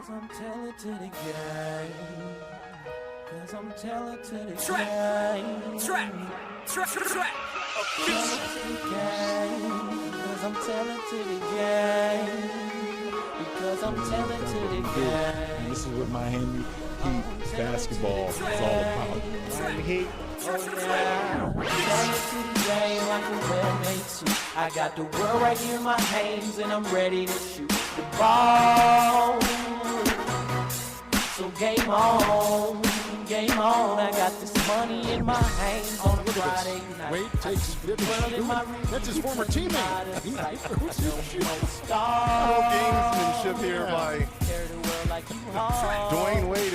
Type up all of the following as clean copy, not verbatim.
I'm telling to the gang. Cause I'm telling to the gang. Track. Cause I'm telling to the gang. Because I'm telling to the gang. This is what Miami Heat basketball is all about. Miami Heat. I got the world right here in my hands and I'm ready to shoot the ball. So game on, game on. I got this money in my hands on a Friday night. Wade takes that's his former teammate. Little gamesmanship here by Dwayne Wade.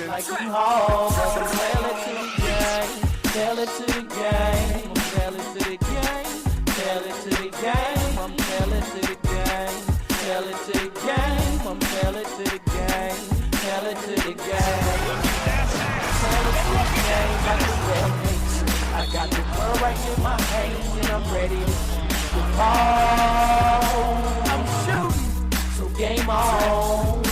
Tell it to the gang, tell it to the gang, tell it to the gang, I'm tell it to the gang, tell it to the gang, I'm tell it to the gang, tell it to the gang, tell it to the gang, like the well makes. I got the world right in my hands and I'm ready to shoot the ball. I'm shooting, so game on.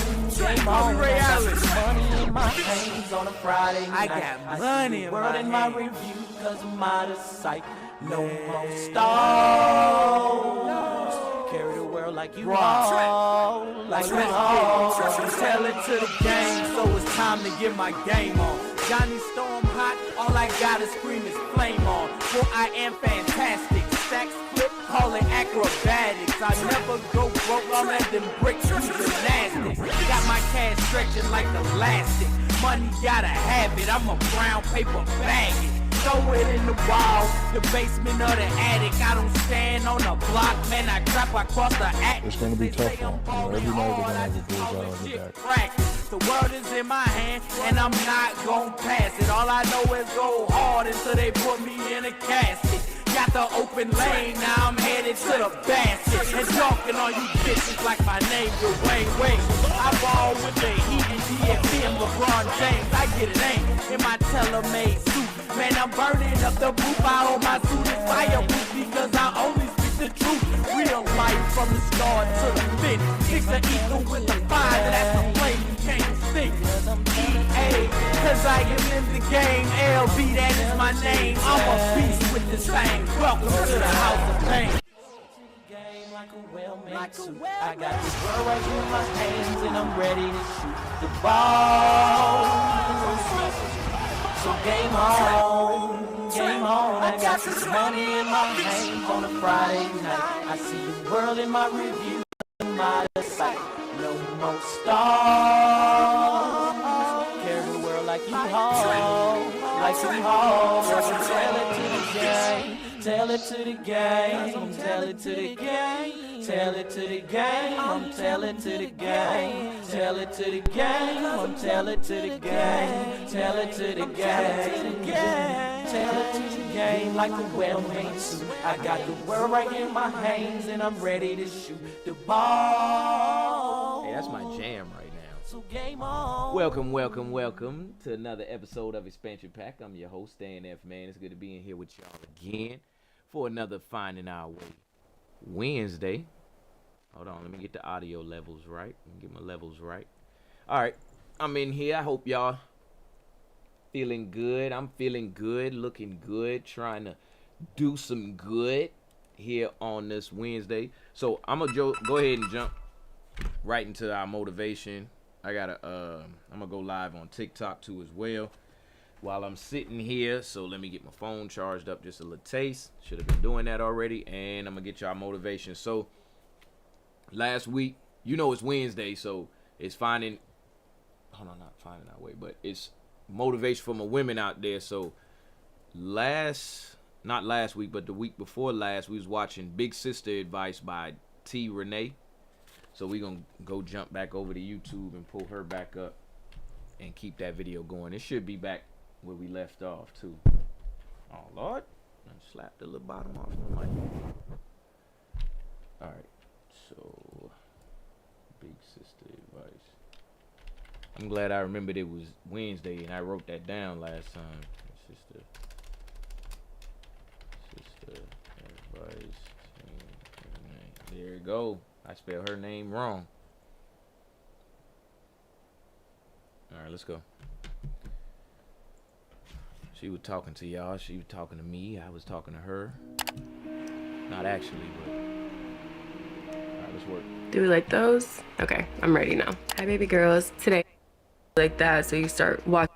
Game on, I got money in my hands on a Friday night. I got money in world my in my hands. review cause I'm out of sight. No more stars. Carry the world like you all. Like you all. Tell it to the game, so it's time to get my game on. Johnny Storm hot, all I gotta scream is flame on. For I am fantastic. Stacks flip, call it acrobatics. I never go broke, I'll let them bricks do gymnastics. Got my cash stretching like elastic. Money gotta have it, I'm a brown paper bag it. Throw it in the wall, the basement or the attic. I don't stand on the block, man, I trap across the attic. It's gonna be tough one. Every night we're gonna have a bullseye on the back. The world is in my hand, and I'm not gon' pass it. All I know is go hard until they put me in a casket. Got the open lane, now I'm headed to the basket. And talking on you bitches like my name is Wayne Wade. I ball with the Heat and DFB and LeBron James. I get it ain't in my tailor-made suit. Man, I'm burning up the roof. I hold my suit is fireproof because I only speak the truth. Real life from the start to the finish. Mix the ether with the fire, that's the flame you can't extinguish. EA, cause I am in the game. LB, that is my name. I'm a beast with the same. Welcome to the house of pain. Like a well-made suit. I got this world right here in my hands and I'm ready to shoot the ball. So game on, game on. I got this money in my hands on a Friday night. I see the world in my review, I'm out of sight. No more stars. Carry the world like you haul, like you haul. Tell it to the gang. Tell it to the gang, tell it to the gang, tell it to the gang, I'm tell it to the gang, tell it to the gang, I'm tell it to the gang, tell it to the gang, tell it to the gang like a well-made suit. I got the world right in my hands and I'm ready to shoot the ball. Hey, that's my jam right now. So game on. Welcome to another episode of Expansion Pack. I'm your host, Stan F. Man. It's good to be in here with y'all again for another Finding Our Way Wednesday. Hold on, let me get the audio levels right. Let me get my levels right. All right, I'm in here. I hope y'all feeling good. I'm feeling good, looking good, trying to do some good here on this Wednesday. So I'm gonna go ahead and jump right into our motivation. I'm gonna go live on TikTok too as well while I'm sitting here. So let me get my phone charged up just a little taste. Should have been doing that already. And I'm gonna get y'all motivation. So last week, you know it's Wednesday, so it's not finding our way, but it's motivation for my women out there. So not last week, but the week before last, we was watching Big Sister Advice by T. Renee. So we gonna go jump back over to YouTube and pull her back up and keep that video going. It should be back where we left off too. Oh Lord, I slapped the little bottom off my mic. All right, so Big Sister Advice. I'm glad I remembered it was Wednesday and I wrote that down last time. Sister Advice. There you go. I spelled her name wrong. let's go. She was talking to y'all. She was talking to me. I was talking to her. Not actually, but alright, let's work. Do we like those? Okay, I'm ready now. Hi, baby girls. Today, like that, so you start watching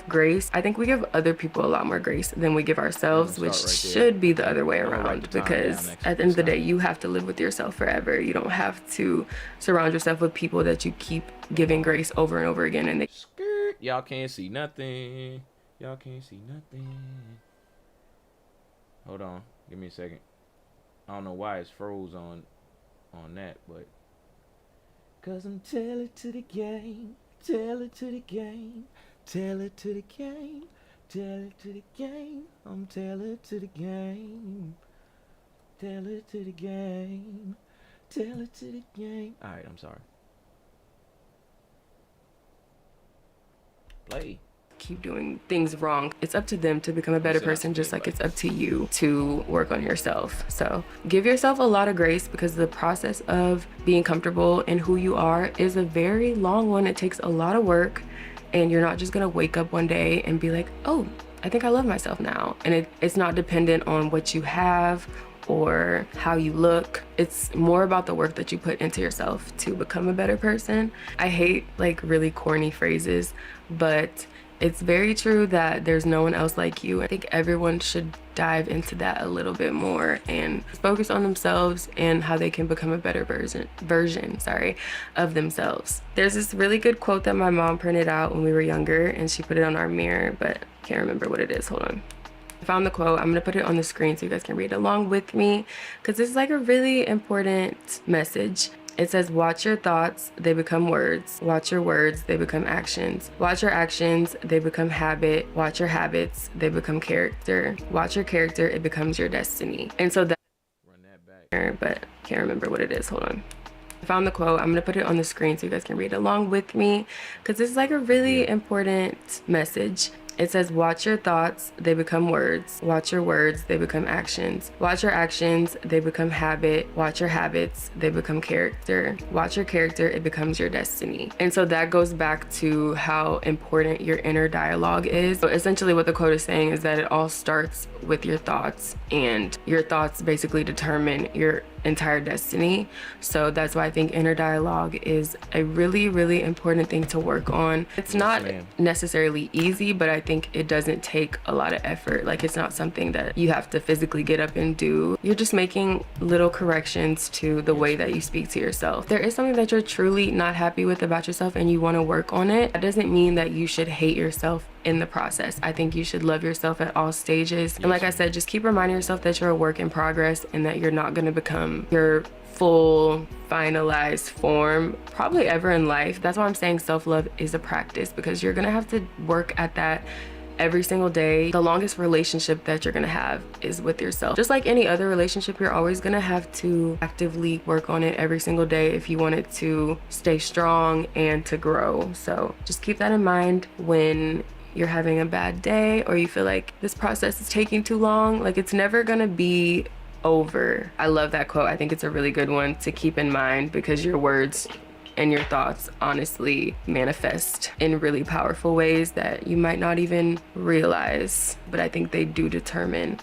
grace. I think we give other people a lot more grace than we give ourselves, which should be the other way around, because at the end of the day, you have to live with yourself forever. You don't have to surround yourself with people that you keep giving grace over and over again, and they y'all can't see nothing. Y'all can't see nothing. Hold on, give me a second. I don't know why it's froze on that, but cause I'm tell it to the game, tell it to the game, tell it to the game, tell it to the game, I'm tell it to the game, tell it to the game, tell it to the game. Alright, I'm sorry. Play. keep doing things wrong. It's up to them to become a better person, just like it's up to you to work on yourself. So give yourself a lot of grace, because the process of being comfortable in who you are is a very long one. It takes a lot of work, and you're not just gonna wake up one day and be like, oh, I think I love myself now. And it's not dependent on what you have or how you look. It's more about the work that you put into yourself to become a better person. I hate like really corny phrases, but it's very true that there's no one else like you. I think everyone should dive into that a little bit more and focus on themselves and how they can become a better version of themselves. There's this really good quote that my mom printed out when we were younger, and she put it on our mirror, but I can't remember what it is. Hold on. I found the quote. I'm gonna put it on the screen so you guys can read along with me, because this is like a really important message. It says, watch your thoughts, they become words. Watch your words, they become actions. Watch your actions, they become habit. Watch your habits, they become character. Watch your character, it becomes your destiny. And so that, run that back, but I can't remember what it is. Hold on. I found the quote. I'm gonna put it on the screen so you guys can read along with me, because this is like a really important message. It says, watch your thoughts, they become words. Watch your words, they become actions. Watch your actions, they become habit. Watch your habits, they become character. Watch your character, it becomes your destiny. And so that goes back to how important your inner dialogue is. So essentially what the quote is saying is that it all starts with your thoughts, and your thoughts basically determine your entire destiny. So that's why I think inner dialogue is a really, really important thing to work on. It's not necessarily easy, but I think it doesn't take a lot of effort. Like, it's not something that you have to physically get up and do. You're just making little corrections to the way that you speak to yourself. If there is something that you're truly not happy with about yourself and you want to work on it, that doesn't mean that you should hate yourself in the process. I think you should love yourself at all stages. And like I said, just keep reminding yourself that you're a work in progress and that you're not going to become your full finalized form probably ever in life. That's why I'm saying self-love is a practice, because you're going to have to work at that every single day. The longest relationship that you're gonna have is with yourself. Just like any other relationship, you're always gonna have to actively work on it every single day if you want it to stay strong and to grow. So just keep that in mind when you're having a bad day or you feel like this process is taking too long. Like, it's never gonna be over. I love that quote. I think it's a really good one to keep in mind, because your words and your thoughts honestly manifest in really powerful ways that you might not even realize, but I think they do determine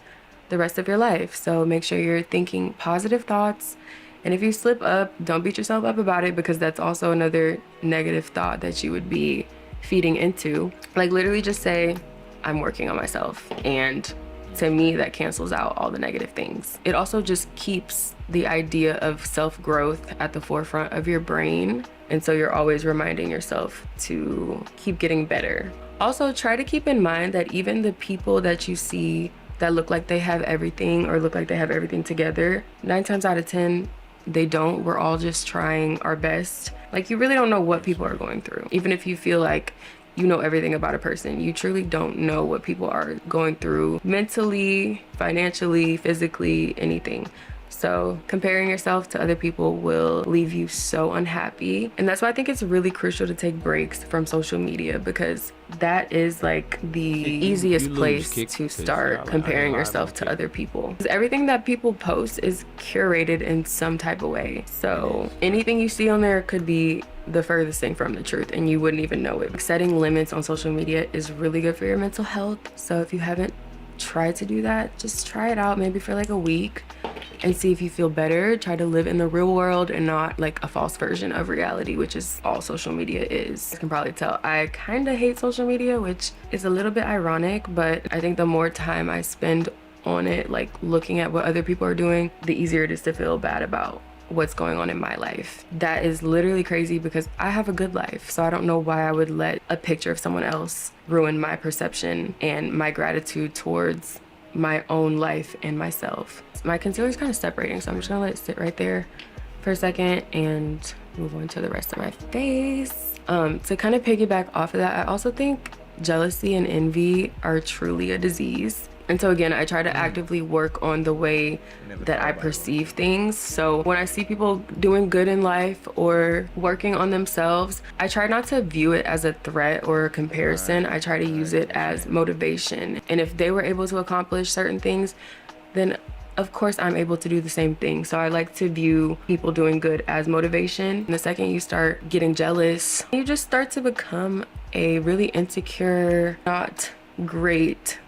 the rest of your life. So make sure you're thinking positive thoughts, and if you slip up, don't beat yourself up about it, because that's also another negative thought that you would be feeding into. Like, literally just say, I'm working on myself, and to me that cancels out all the negative things. It also just keeps the idea of self-growth at the forefront of your brain, and so you're always reminding yourself to keep getting better. Also, try to keep in mind that even the people that you see that look like they have everything or look like they have everything together, 9 times out of 10 they don't. We're all just trying our best. Like, you really don't know what people are going through. Even if you feel like you know everything about a person, you truly don't know what people are going through mentally, financially, physically, anything. So comparing yourself to other people will leave you so unhappy. And that's why I think it's really crucial to take breaks from social media, because that is like the easiest lose place kick to 'cause start y'all comparing like, yourself to okay. other people. 'Cause everything that people post is curated in some type of way. So anything you see on there could be the furthest thing from the truth, and you wouldn't even know it. Setting limits on social media is really good for your mental health. So if you haven't tried to do that, just try it out maybe for like a week and see if you feel better. Try to live in the real world and not like a false version of reality, which is all social media is. You can probably tell I kind of hate social media, which is a little bit ironic, but I think the more time I spend on it, like looking at what other people are doing, the easier it is to feel bad about what's going on in my life. That is literally crazy because I have a good life, so I don't know why I would let a picture of someone else ruin my perception and my gratitude towards my own life and myself. My concealer is kind of separating, so I'm just gonna let it sit right there for a second and move on to the rest of my face. To kind of piggyback off of that, I also think jealousy and envy are truly a disease. And so again, I try to actively work on the way that I perceive things. So when I see people doing good in life or working on themselves, I try not to view it as a threat or a comparison. I try to use it as motivation. And if they were able to accomplish certain things, then of course I'm able to do the same thing. So I like to view people doing good as motivation. And the second you start getting jealous, you just start to become a really insecure, not great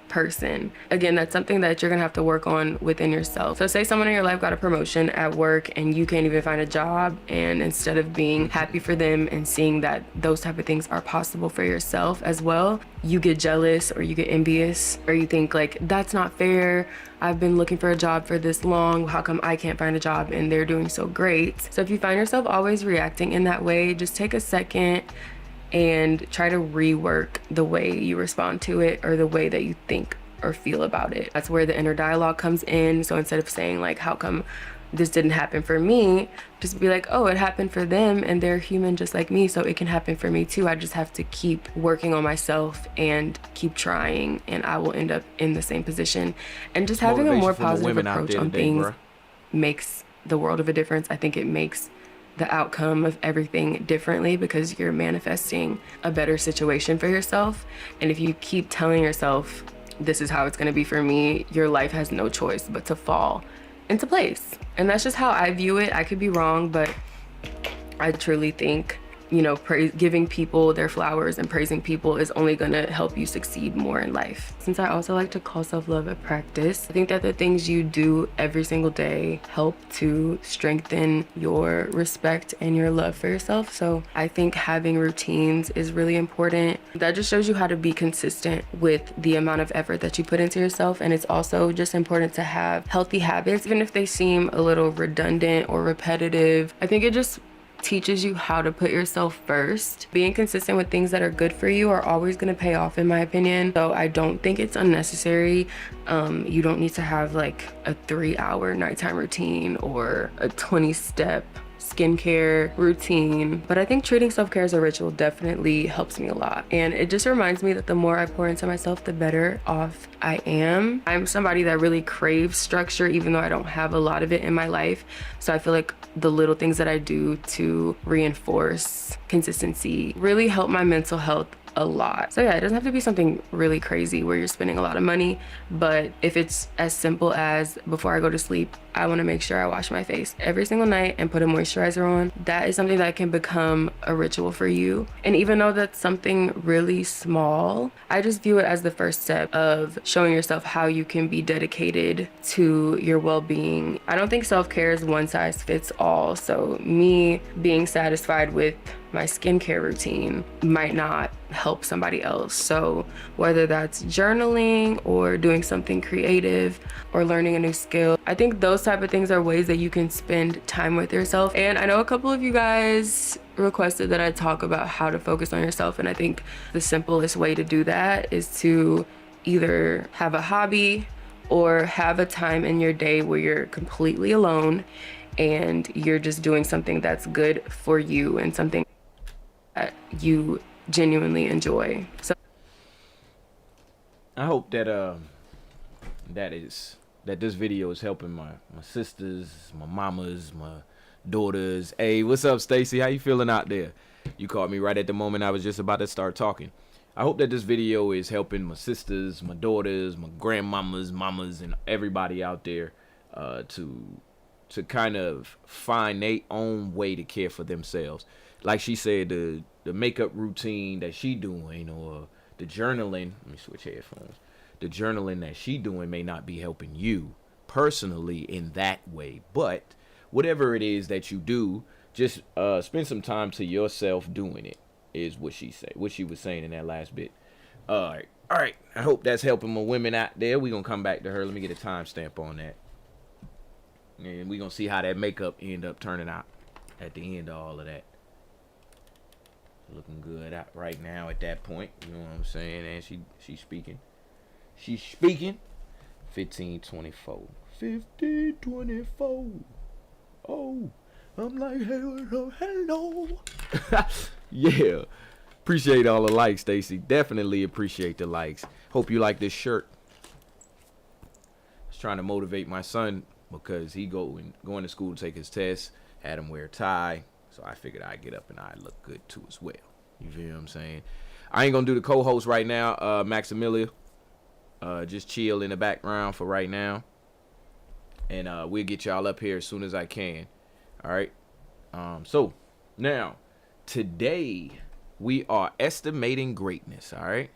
person. Again, that's something that you're gonna have to work on within yourself. So say someone in your life got a promotion at work and you can't even find a job, and instead of being happy for them and seeing that those type of things are possible for yourself as well, you get jealous or you get envious, or you think like, that's not fair. I've been looking for a job for this long. How come I can't find a job and they're doing so great? So if you find yourself always reacting in that way, just take a second and try to rework the way you respond to it or the way that you think or feel about it. That's where the inner dialogue comes in. So instead of saying like, how come this didn't happen for me, just be like, oh, it happened for them and they're human just like me, so it can happen for me too. I just have to keep working on myself and keep trying, and I will end up in the same position. And just having a more positive approach on things makes the world of a difference. I think it makes the outcome of everything differently because you're manifesting a better situation for yourself. And if you keep telling yourself, this is how it's going to be for me, your life has no choice but to fall into place. And that's just how I view it. I could be wrong, but I truly think, you know, giving people their flowers and praising people is only gonna help you succeed more in life. Since I also like to call self-love a practice, I think that the things you do every single day help to strengthen your respect and your love for yourself. So I think having routines is really important. That just shows you how to be consistent with the amount of effort that you put into yourself. And it's also just important to have healthy habits, even if they seem a little redundant or repetitive. I think it just teaches you how to put yourself first. Being consistent with things that are good for you are always going to pay off, in my opinion. So I don't think it's unnecessary. You don't need to have like a 3-hour nighttime routine or a 20-step skincare routine, but I think treating self-care as a ritual definitely helps me a lot. And it just reminds me that the more I pour into myself, the better off I am. I'm somebody that really craves structure, even though I don't have a lot of it in my life. So I feel like the little things that I do to reinforce consistency really help my mental health a lot. So yeah, it doesn't have to be something really crazy where you're spending a lot of money, but if it's as simple as before I go to sleep, I want to make sure I wash my face every single night and put a moisturizer on, that is something that can become a ritual for you. And even though that's something really small, I just view it as the first step of showing yourself how you can be dedicated to your well-being. I don't think self-care is one size fits all. So me being satisfied with my skincare routine might not help somebody else. So whether that's journaling or doing something creative or learning a new skill, I think those type of things are ways that you can spend time with yourself. And I know a couple of you guys requested that I talk about how to focus on yourself, and I think the simplest way to do that is to either have a hobby or have a time in your day where you're completely alone and you're just doing something that's good for you and something that you genuinely enjoy. So I hope that that is that this video is helping my sisters, my mamas, my daughters. Hey, what's up, Stacy? How you feeling out there? You caught me right at the moment I was just about to start talking. I hope that this video is helping my sisters, my daughters, my grandmamas, mamas, and everybody out there to kind of find their own way to care for themselves. Like she said, the makeup routine that she doing, or the journaling. Let me switch headphones. The journaling that she doing may not be helping you personally in that way, but whatever it is that you do, just spend some time to yourself doing it, is what she said, what she was saying in that last bit. All right. I hope that's helping my women out there. We're going to come back to her. Let me get a timestamp on that. And we're going to see how that makeup end up turning out at the end of all of that. Looking good out right now at that point. You know what I'm saying? And she's speaking. She's speaking. 1524. 1524. Oh, I'm like, hello. Yeah. Appreciate all the likes, Stacy. Definitely appreciate the likes. Hope you like this shirt. I was trying to motivate my son because he going to school to take his test. Had him wear a tie. So I figured I'd get up and I'd look good too as well. You feel what I'm saying? I ain't going to do the co-host right now, Maximilia. Just chill in the background for right now. And we'll get y'all up here as soon as I can. All right. So now, today we are estimating greatness. All right.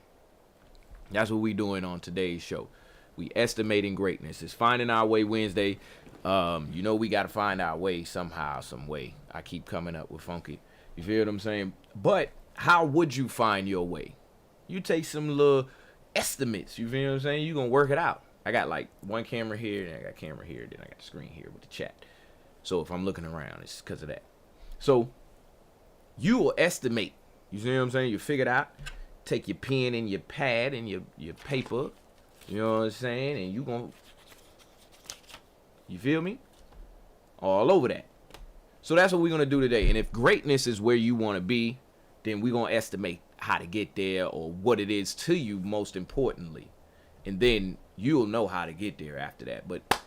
That's what we doing on today's show. We estimating greatness. It's Finding Our Way Wednesday. You know, we got to find our way somehow, some way. I keep coming up with funky. You feel what I'm saying? But how would you find your way? You take some little estimates. You feel what I'm saying? You're going to work it out. I got like one camera here, and I got camera here, then I got the screen here with the chat. So if I'm looking around, it's because of that. So you will estimate. You see what I'm saying? You figure it out. Take your pen and your pad and your paper. You know what I'm saying? And you feel me? All over that. So that's what we're going to do today. And if greatness is where you want to be, then we're going to estimate how to get there, or what it is to you most importantly. And then you'll know how to get there after that. But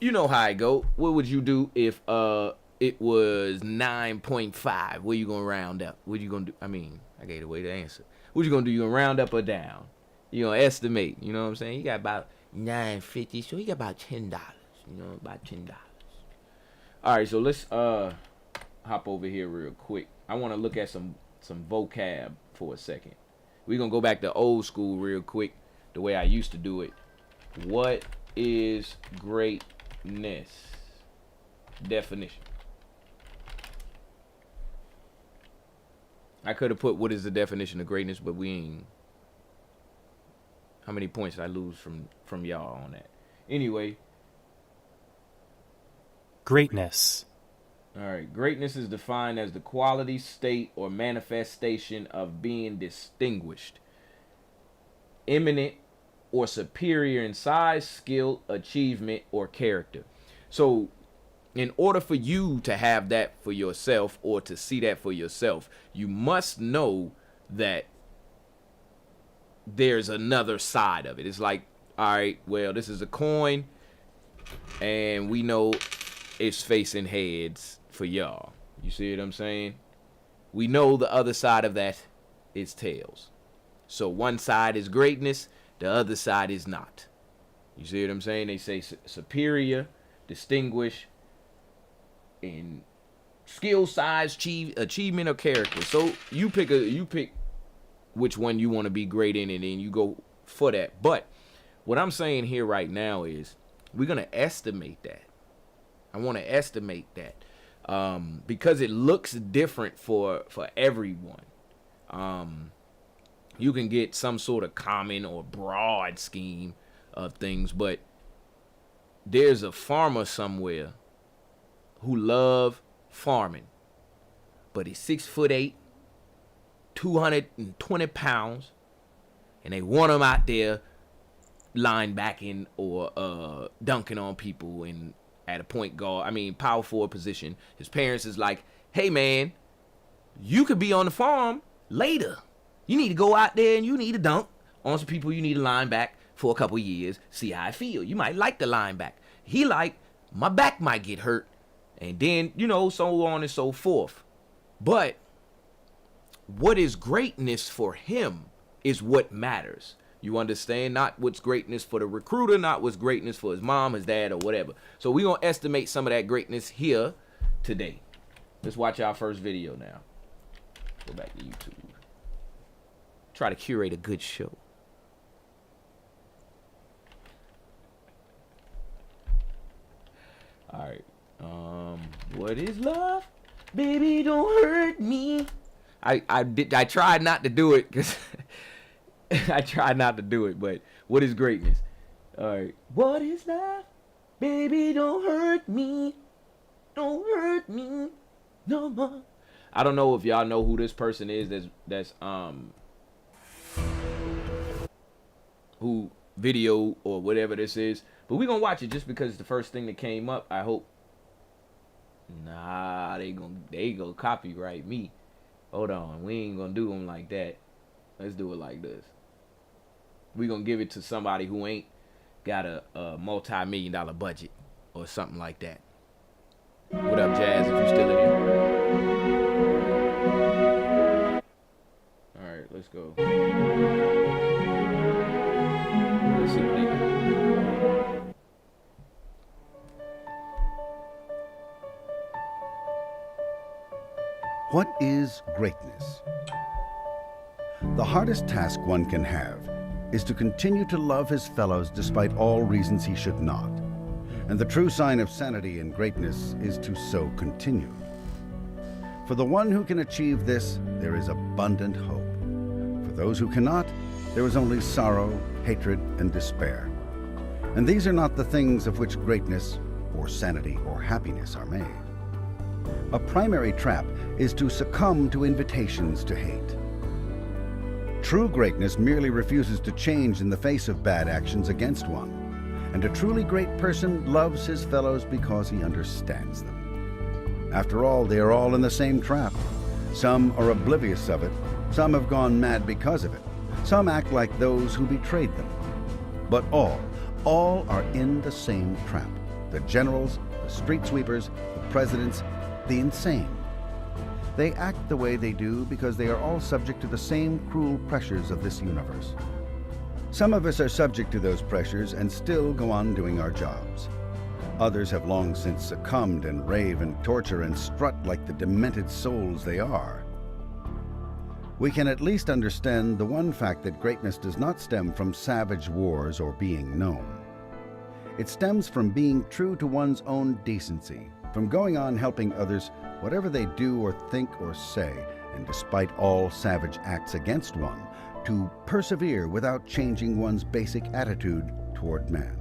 you know how it go. What would you do if it was 9.5? Where you gonna round up? What you gonna do? I mean, I gave away the answer. What you gonna do? You gonna round up or down? You gonna estimate? You know what I'm saying? You got about $9.50, so you got about $10. You know, about $10. All right, so let's hop over here real quick. I want to look at some vocab for a second. We're gonna go back to old school real quick, the way I used to do it. What is greatness? Definition. I could have put what is the definition of greatness, but we ain't. How many points did I lose from y'all on that? Anyway. Greatness. All right. Greatness is defined as the quality, state, or manifestation of being distinguished, eminent, or superior in size, skill, achievement, or character. So in order for you to have that for yourself, or to see that for yourself, you must know that there's another side of it. It's like, all right, well, this is a coin, and we know it's facing heads for y'all. You see what I'm saying? We know the other side of that is tails. So one side is greatness, the other side is not. You see what I'm saying? They say superior, distinguished, in skill, size, achievement, or character. So you pick which one you want to be great in, and then you go for that. But what I'm saying here right now is we're gonna estimate that. I want to estimate that because it looks different for everyone. You can get some sort of common or broad scheme of things, but there's a farmer somewhere who love farming, but he's 6'8", 220 pounds, and they want him out there linebacking or dunking on people and at a point guard, power forward position. His parents is like, hey man, you could be on the farm later. You need to go out there and you need to dunk on some people you need to line back for a couple years, see how I feel. You might like the linebacker. He like, my back might get hurt. And then, so on and so forth. But what is greatness for him is what matters. You understand? Not what's greatness for the recruiter, not what's greatness for his mom, his dad, or whatever. So we're going to estimate some of that greatness here today. Let's watch our first video now. Go back to YouTube. Try to curate a good show. All right. What is love? Baby, don't hurt me. I tried not to do it because I tried not to do it, but what is greatness? All right. What is love? Baby, don't hurt me. Don't hurt me no more. I don't know if y'all know who this person is that's who video or whatever this is, but we're gonna watch it just because it's the first thing that came up. I hope. Nah, they gonna copyright me. Hold on, we ain't gonna do them like that. Let's do it like this. We gonna give it to somebody who ain't got a multi-million-dollar budget or something like that. What up, Jazz, if you still in here? Alright, let's go. Let's see what they got. What is greatness? The hardest task one can have is to continue to love his fellows despite all reasons he should not. And the true sign of sanity and greatness is to so continue. For the one who can achieve this, there is abundant hope. For those who cannot, there is only sorrow, hatred, and despair. And these are not the things of which greatness, or sanity, or happiness are made. A primary trap is to succumb to invitations to hate. True greatness merely refuses to change in the face of bad actions against one. And a truly great person loves his fellows because he understands them. After all, they are all in the same trap. Some are oblivious of it. Some have gone mad because of it. Some act like those who betrayed them. But all are in the same trap. The generals, the street sweepers, the presidents, the insane. They act the way they do because they are all subject to the same cruel pressures of this universe. Some of us are subject to those pressures and still go on doing our jobs. Others have long since succumbed and rave and torture and strut like the demented souls they are. We can at least understand the one fact that greatness does not stem from savage wars or being known. It stems from being true to one's own decency, from going on helping others whatever they do or think or say, and despite all savage acts against one, to persevere without changing one's basic attitude toward man.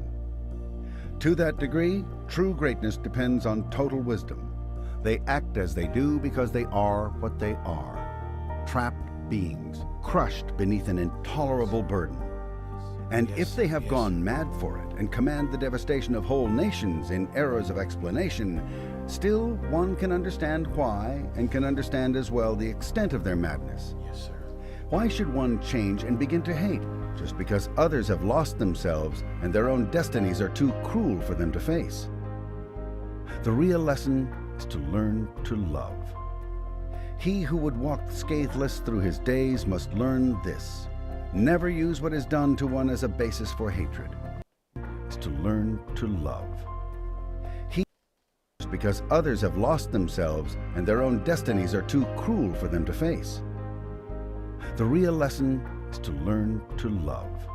To that degree, true greatness depends on total wisdom. They act as they do because they are what they are, trapped beings, crushed beneath an intolerable burden. And if they have gone mad for it and command the devastation of whole nations in eras of explanation, still one can understand why and can understand as well the extent of their madness. Yes, sir. Why should one change and begin to hate just because others have lost themselves and their own destinies are too cruel for them to face? The real lesson is to learn to love. He who would walk scatheless through his days must learn this. Never use what is done to one as a basis for hatred. It's to learn to love. He because others have lost themselves and their own destinies are too cruel for them to face. The real lesson is to learn to love.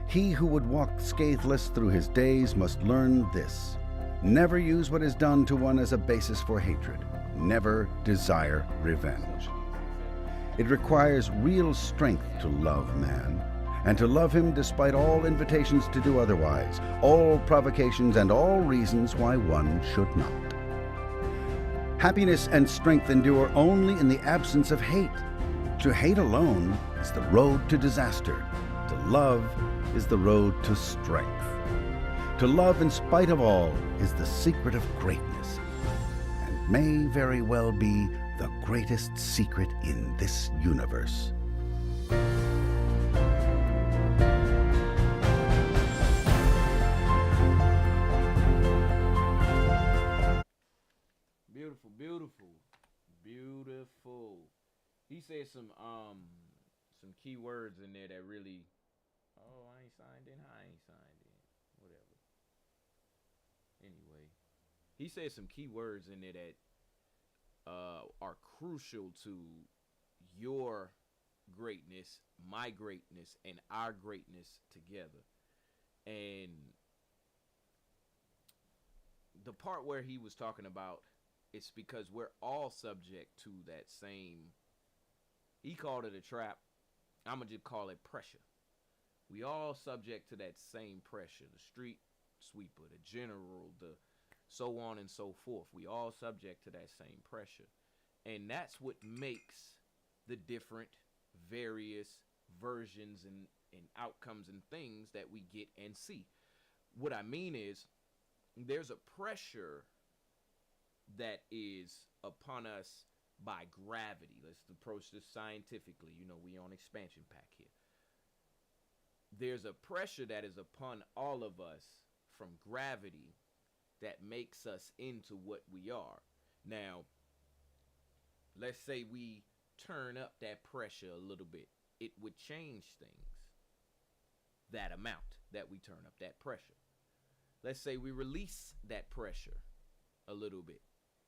He who would walk scatheless through his days must learn this. Never use what is done to one as a basis for hatred. Never desire revenge. It requires real strength to love man, and to love him despite all invitations to do otherwise, all provocations and all reasons why one should not. Happiness and strength endure only in the absence of hate. To hate alone is the road to disaster. To love is the road to strength. To love in spite of all is the secret of greatness, and may very well be the greatest secret in this universe. Beautiful. He said some key words in there that really. Oh, I ain't signed in. I ain't signed in. Whatever. Anyway, he said some key words in there that are crucial to your greatness, my greatness, and our greatness together. And the part where he was talking about, it's because we're all subject to that same, he called it a trap, I'm gonna just call it pressure. We all subject to that same pressure. The street sweeper, the general, the so on and so forth. We all subject to that same pressure. And that's what makes the different various versions and outcomes and things that we get and see. What I mean is, there's a pressure that is upon us by gravity. Let's approach this scientifically. You know, we on expansion pack here. There's a pressure that is upon all of us from gravity that makes us into what we are. Now, let's say we turn up that pressure a little bit. It would change things. That amount that we turn up that pressure. Let's say we release that pressure a little bit.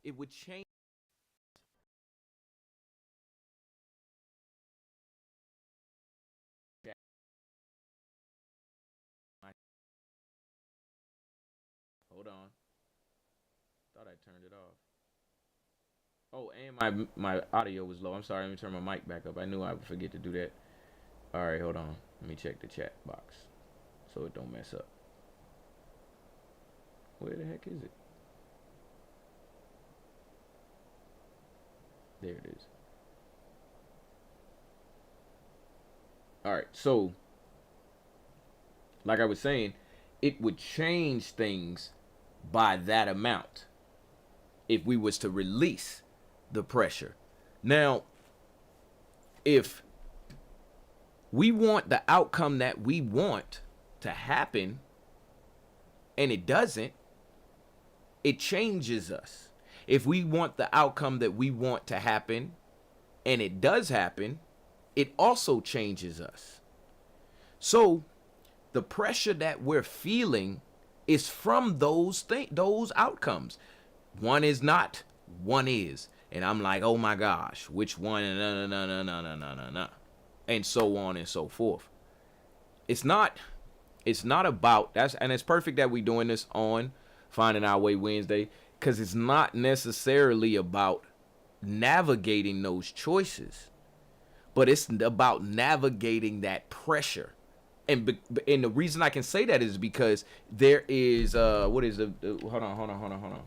It would change. Hold on. Thought I turned it off. Oh, and my audio was low. I'm sorry. Let me turn my mic back up. I knew I would forget to do that. All right, hold on. Let me check the chat box so it don't mess up. Where the heck is it? There it is. All right, so like I was saying, it would change things by that amount if we was to release the pressure. Now, if we want the outcome that we want to happen and it doesn't, it changes us. If we want the outcome that we want to happen and it does happen, it also changes us. So the pressure that we're feeling is from those outcomes. One is not, one is. And I'm like, oh my gosh, which one? No. And so on and so forth. It's not about that's, and it's perfect that we're doing this on Finding Our Way Wednesday, because it's not necessarily about navigating those choices, but it's about navigating that pressure. And the reason I can say that is because there is what is the hold on.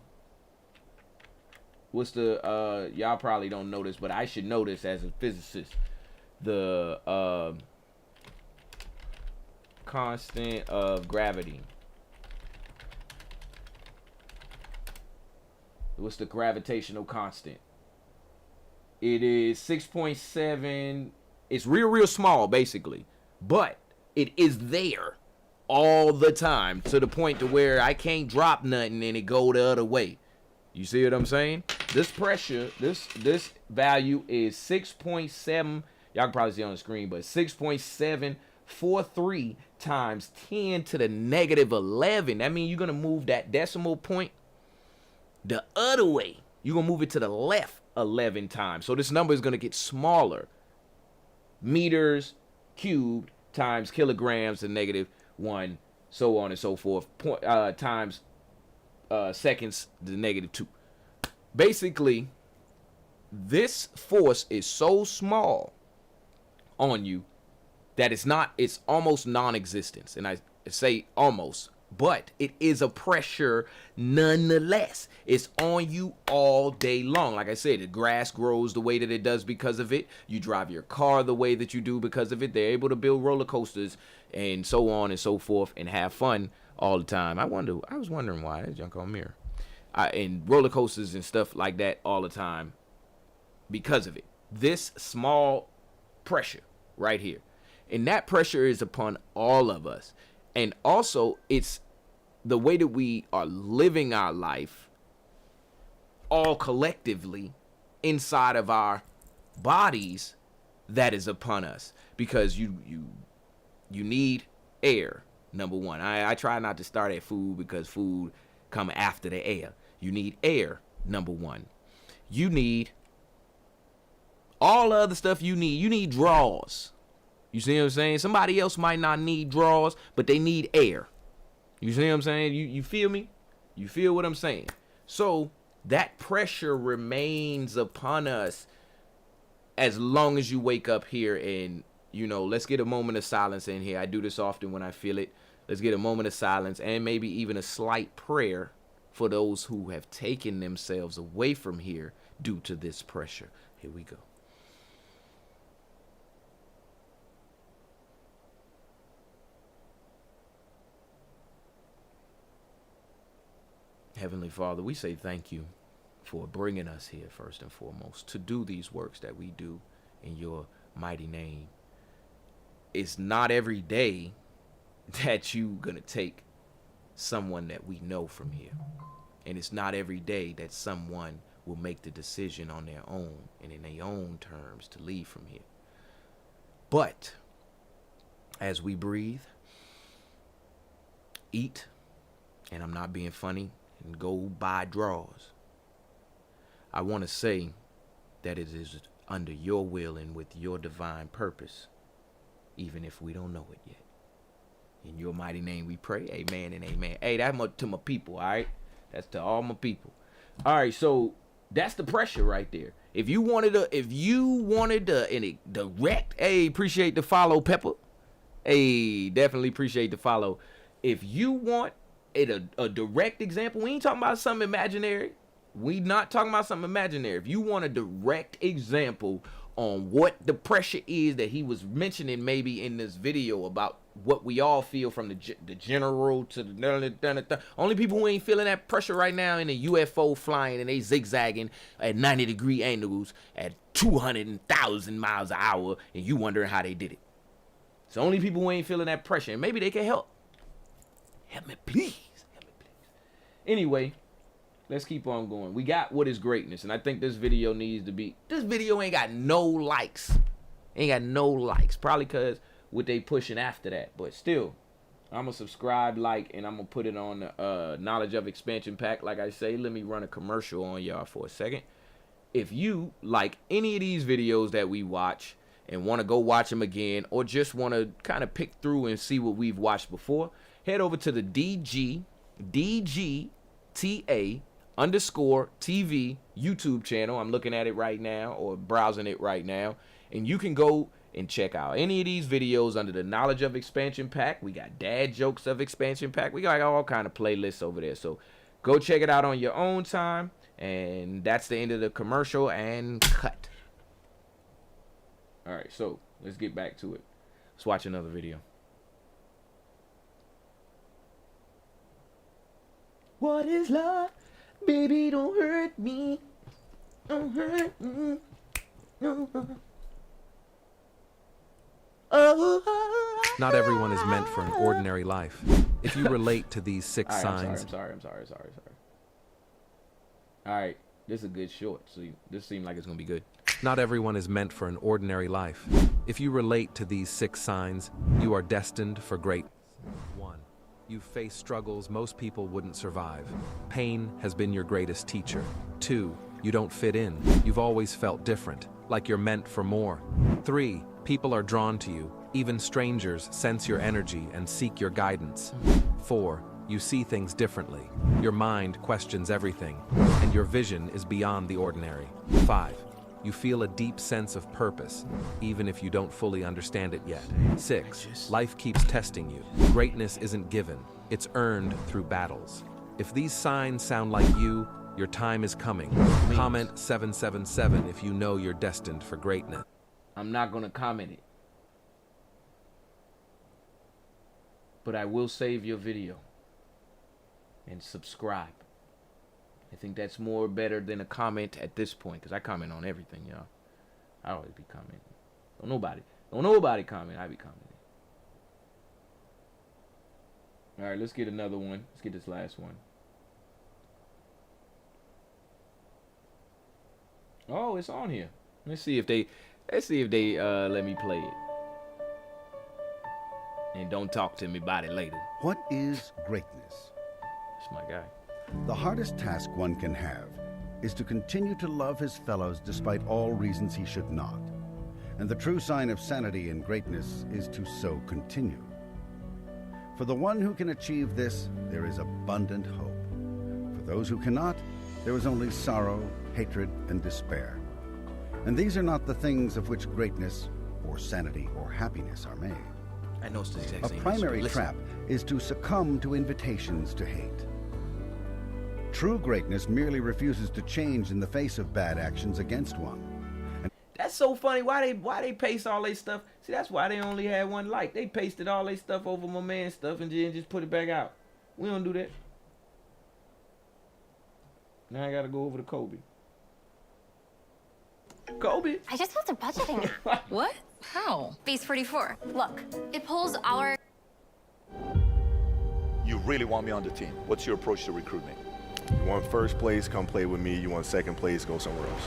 What's the y'all probably don't know this, but I should know this as a physicist. The constant of gravity. What's the gravitational constant? It is 6.7. It's real small, basically, but it is there all the time, to the point to where I can't drop nothing and it go the other way. You see what I'm saying? This pressure, this value is 6.7. Y'all can probably see on the screen, but 6.743 times 10 to the negative 11. That means you're going to move that decimal point the other way. You're going to move it to the left 11 times. So this number is going to get smaller. Meters cubed times kilograms to negative 1, so on and so forth, times seconds to negative 2. Basically, this force is so small on you that it's almost non-existent. And I say almost, but it is a pressure nonetheless. It's on you all day long. Like I said, the grass grows the way that it does because of it. You drive your car the way that you do because of it. They're able to build roller coasters and so on and so forth and have fun all the time. I was wondering why. That's junk on mirror. And roller coasters and stuff like that all the time because of it. This small pressure right here. And that pressure is upon all of us. And also, it's the way that we are living our life all collectively inside of our bodies that is upon us, because you need air. Number one, I try not to start at food because food come after the air. You need air. Number one, you need all the other stuff you need. You need draws. You see what I'm saying? Somebody else might not need draws, but they need air. You see what I'm saying? You feel me? You feel what I'm saying? So that pressure remains upon us as long as you wake up here. And, you know, let's get a moment of silence in here. I do this often when I feel it. Let's get a moment of silence and maybe even a slight prayer for those who have taken themselves away from here due to this pressure. Here we go. Heavenly Father, we say thank you for bringing us here first and foremost to do these works that we do in your mighty name. It's not every day that you gonna take someone that we know from here, and it's not every day that someone will make the decision on their own and in their own terms to leave from here. But as we breathe, eat, and I'm not being funny, and go buy draws, I want to say that it is under your will and with your divine purpose, even if we don't know it yet. In your mighty name we pray, amen and amen. Hey, that's to my people, all right? That's to all my people. All right, so that's the pressure right there. If you wanted a direct, hey, appreciate the follow, Pepper. Hey, definitely appreciate the follow. If you want a direct example, we ain't talking about something imaginary. We not talking about something imaginary. If you want a direct example on what the pressure is that he was mentioning maybe in this video about what we all feel from the general to the only people who ain't feeling that pressure right now in the UFO flying and they zigzagging at 90-degree angles at 200,000 miles an hour, and you wondering how they did it. It's the only people who ain't feeling that pressure, and maybe they can help. Help me, please. Help me, please. Anyway, let's keep on going. We got what is greatness, and I think this video needs to be. This video ain't got no likes. Ain't got no likes. Probably because what they pushing after that. But still, I'm going to subscribe, like, and I'm going to put it on the Knowledge of Expansion Pack. Like I say, let me run a commercial on y'all for a second. If you like any of these videos that we watch and want to go watch them again, or just want to kind of pick through and see what we've watched before, head over to the DGTA_TV YouTube channel. I'm looking at it right now, or browsing it right now, and you can go and check out any of these videos under the Knowledge of Expansion Pack. We got Dad Jokes of Expansion Pack. We got all kind of playlists over there, so go check it out on your own time. And that's the end of the commercial, and cut. All right, so let's get back to it. Let's watch another video. What is love? Baby, don't hurt me. Don't hurt me. No. Oh. Not everyone is meant for an ordinary life. If you relate to these six signs... I'm sorry. All right, this is a good short. So this seems like it's going to be good. Not everyone is meant for an ordinary life. If you relate to these six signs, you are destined for great. 1. You've faced struggles most people wouldn't survive. Pain has been your greatest teacher. 2. You don't fit in. You've always felt different, like you're meant for more. 3. People are drawn to you. Even strangers sense your energy and seek your guidance. 4. You see things differently. Your mind questions everything, and your vision is beyond the ordinary. 5. You feel a deep sense of purpose, even if you don't fully understand it yet. 6. Life keeps testing you. Greatness isn't given, it's earned through battles. If these signs sound like you, your time is coming. Comment 777 if you know you're destined for greatness. I'm not going to comment it, but I will save your video and subscribe. I think that's more better than a comment at this point, because I comment on everything, y'all. I always be commenting. Don't nobody comment. I be commenting. All right, let's get another one. Let's get this last one. Oh, it's on here. Let's see if they let me play it. And don't talk to me about it later. What is greatness? That's my guy. The hardest task one can have is to continue to love his fellows despite all reasons he should not. And the true sign of sanity and greatness is to so continue. For the one who can achieve this, there is abundant hope. For those who cannot, there is only sorrow, hatred, and despair. And these are not the things of which greatness, or sanity, or happiness are made. I know it's the exact A same primary issue. Listen. trap is to succumb to invitations to hate. True greatness merely refuses to change in the face of bad actions against one. That's so funny. Why they paste all their stuff? See, that's why they only had one like. They pasted all their stuff over my man's stuff and then just put it back out. We don't do that. Now I gotta go over to Kobe. Kobe. I just went to budgeting. What? How? Base 44. Look, it pulls our... You really want me on the team. What's your approach to recruitment? You want first place, come play with me. You want second place, go somewhere else.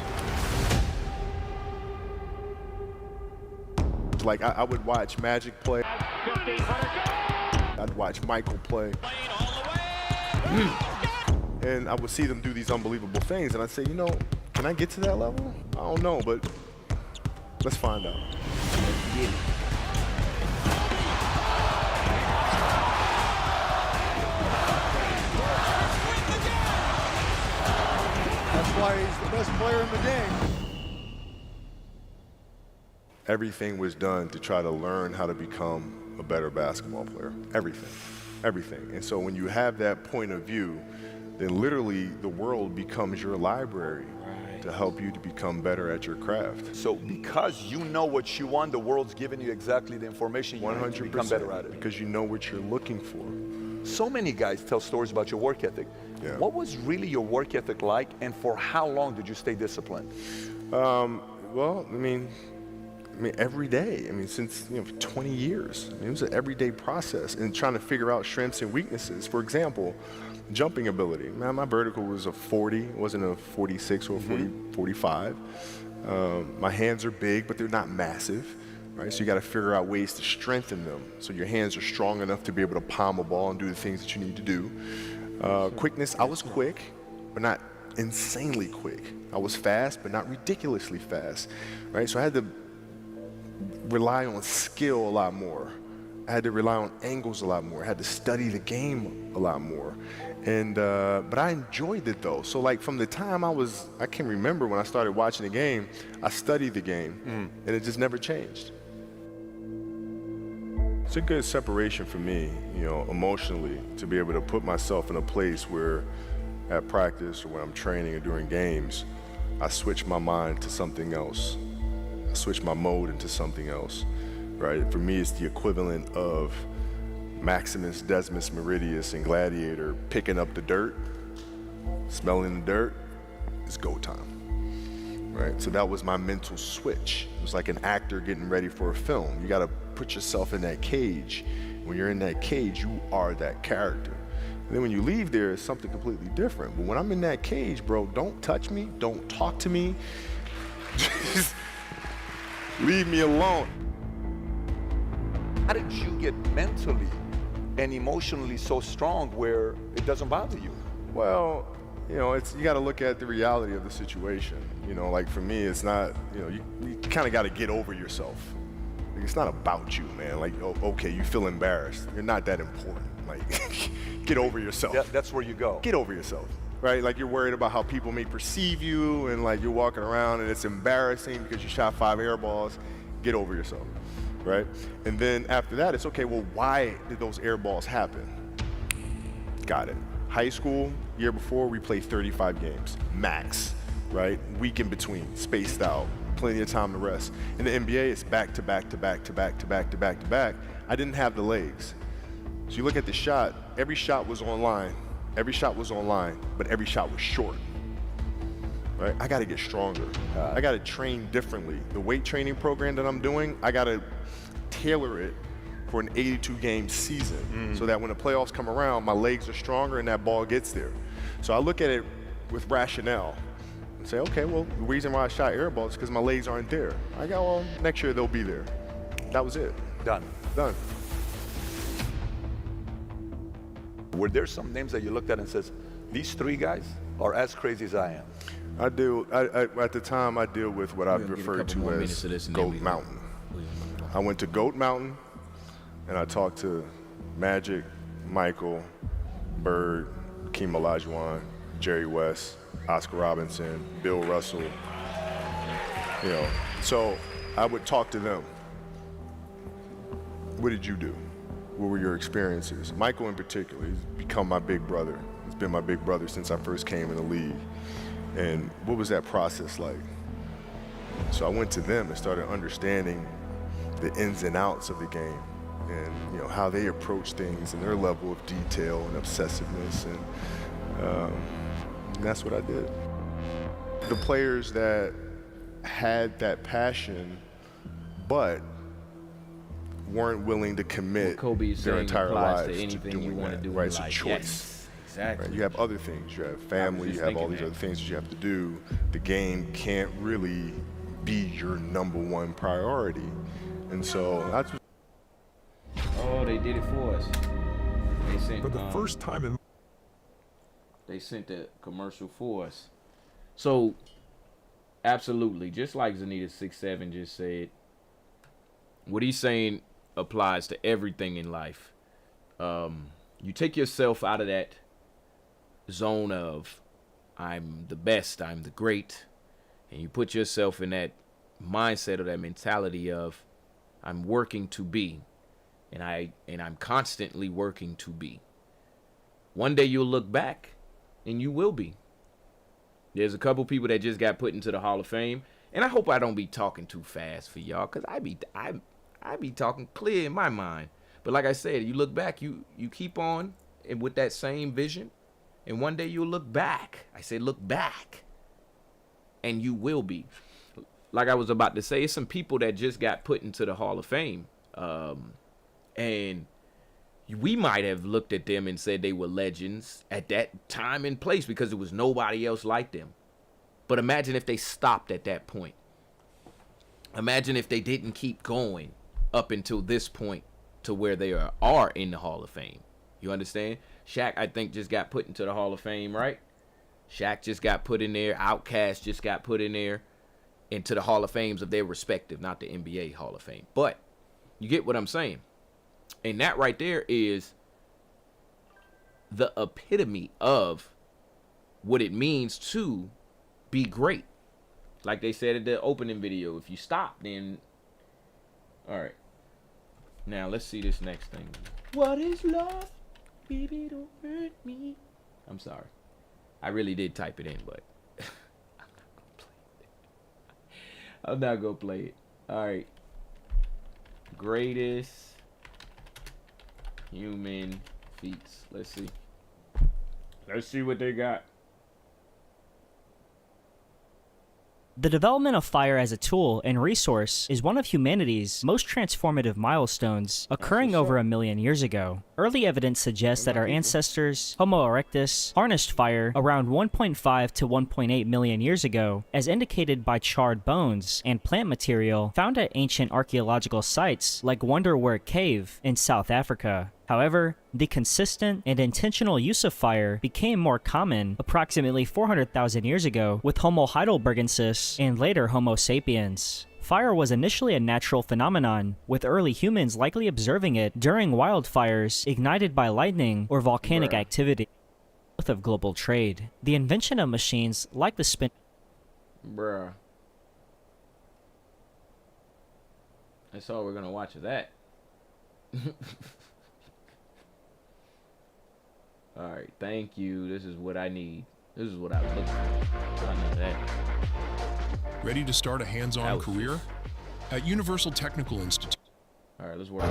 Like, I would watch Magic play. I'd watch Michael play. And I would see them do these unbelievable things, and I'd say, you know, can I get to that level? I don't know, but let's find out. That's why he's the best player in the game. Everything was done to try to learn how to become a better basketball player. Everything. And so when you have that point of view, then literally the world becomes your library to help you to become better at your craft. So because you know what you want, the world's giving you exactly the information you need to become better at it. Because you know what you're looking for. So many guys tell stories about your work ethic. Yeah. What was really your work ethic like, and for how long did you stay disciplined? Well, I mean, every day. I mean, since, for 20 years. I mean, it was an everyday process and trying to figure out strengths and weaknesses. For example, jumping ability. Man, my vertical was a 40, it wasn't a 46 or a 45. My hands are big, but they're not massive, right? So you got to figure out ways to strengthen them so your hands are strong enough to be able to palm a ball and do the things that you need to do. Quickness, I was quick, but not insanely quick. I was fast, but not ridiculously fast, right? So I had to rely on skill a lot more. I had to rely on angles a lot more. I had to study the game a lot more. And, but I enjoyed it though. So like from the time I can remember when I started watching the game, I studied the game and it just never changed. It's a good separation for me, emotionally, to be able to put myself in a place where at practice or when I'm training or during games, I switch my mind to something else. I switch my mode into something else, right? For me, it's the equivalent of Maximus, Decimus Meridius, and Gladiator picking up the dirt, smelling the dirt. It's go time, right? So that was my mental switch. It was like an actor getting ready for a film. You got to put yourself in that cage. When you're in that cage, you are that character. And then when you leave there, it's something completely different. But when I'm in that cage, bro, don't touch me, don't talk to me. Just leave me alone. How did you get mentally and emotionally so strong where it doesn't bother you? Well, you got to look at the reality of the situation. Like for me, it's not, you kind of got to get over yourself. Like, it's not about you, man. Like, okay, you feel embarrassed. You're not that important. Like, get over yourself. That's where you go. Get over yourself, right? Like you're worried about how people may perceive you and like you're walking around and it's embarrassing because you shot 5 air balls. Get over yourself, right? And then after that, it's okay, well, why did those air balls happen? Got it. High school, year before, we played 35 games, max, right? Week in between, spaced out, plenty of time to rest. In the NBA, it's back to back to back to back to back to back to back. I didn't have the legs. So you look at the shot, every shot was online, but every shot was short. Right? I got to get stronger. I got to train differently. The weight training program that I'm doing, I got to tailor it for an 82-game season so that when the playoffs come around, my legs are stronger and that ball gets there. So I look at it with rationale. Say, okay, well, the reason why I shot air balls is because my legs aren't there. I go, well, next year they'll be there. That was it. Done. Done. Were there some names that you looked at and says, these three guys are as crazy as I am? I do. At the time, I deal with what I refer to as Goat Mountain. I went to Goat Mountain, and I talked to Magic, Michael, Bird, Keem Olajuwon, Jerry West, Oscar Robinson, Bill Russell. You know, so I would talk to them. What did you do? What were your experiences? Michael in particular, he's become my big brother. He's been my big brother since I first came in the league. And what was that process like? So I went to them and started understanding the ins and outs of the game and, you know, how they approach things and their level of detail and obsessiveness, and that's what I did. The players that had that passion but weren't willing to commit their entire lives to doing that, right? It's a choice. Yes. Exactly. Right? You have other things. You have family. You have all these other things that you have to do. The game can't really be your number one priority, and so that's. Oh, they did it for us. They sent. For the first time in. They sent the commercial for us. So, absolutely, just like Zanita 6'7" just said, what he's saying applies to everything in life. You take yourself out of that zone of I'm the best, I'm the great, and you put yourself in that mindset or that mentality of I'm working to be, and I'm constantly working to be. One day you'll look back and you will be. There's a couple people that just got put into the Hall of Fame, and I hope I don't be talking too fast for y'all, because I be talking clear in my mind. But like I said, you look back, you keep on and with that same vision, and one day you'll look back. I say look back, and you will be. Like I was about to say, it's some people that just got put into the Hall of Fame, and we might have looked at them and said they were legends at that time and place because there was nobody else like them. But imagine if they stopped at that point. Imagine if they didn't keep going up until this point to where they are in the Hall of Fame. You understand? Shaq, I think, just got put into the Hall of Fame, right? Shaq just got put in there. Outkast just got put in there into the Hall of Fames of their respective, not the NBA Hall of Fame. But you get what I'm saying. And that right there is the epitome of what it means to be great. Like they said in the opening video, if you stop, then... All right. Now, let's see this next thing. What is love? Baby, don't hurt me. I'm sorry. I really did type it in, but I'm not going to play it. All right. Greatest human feats. Let's see. Let's see what they got. The development of fire as a tool and resource is one of humanity's most transformative milestones, occurring over 1 million years ago. Early evidence suggests that our ancestors, Homo erectus, harnessed fire around 1.5 to 1.8 million years ago, as indicated by charred bones and plant material found at ancient archaeological sites like Wonderwerk Cave in South Africa. However, the consistent and intentional use of fire became more common approximately 400,000 years ago with Homo heidelbergensis and later Homo sapiens. Fire was initially a natural phenomenon, with early humans likely observing it during wildfires ignited by lightning or volcanic activity. Of global trade. The invention of machines like the spin... Bruh. That's all we're gonna watch of that. Alright, thank you. This is what I need. This is what I was looking for. I know that. Ready to start a hands-on career? At Universal Technical Institute. Alright, let's work.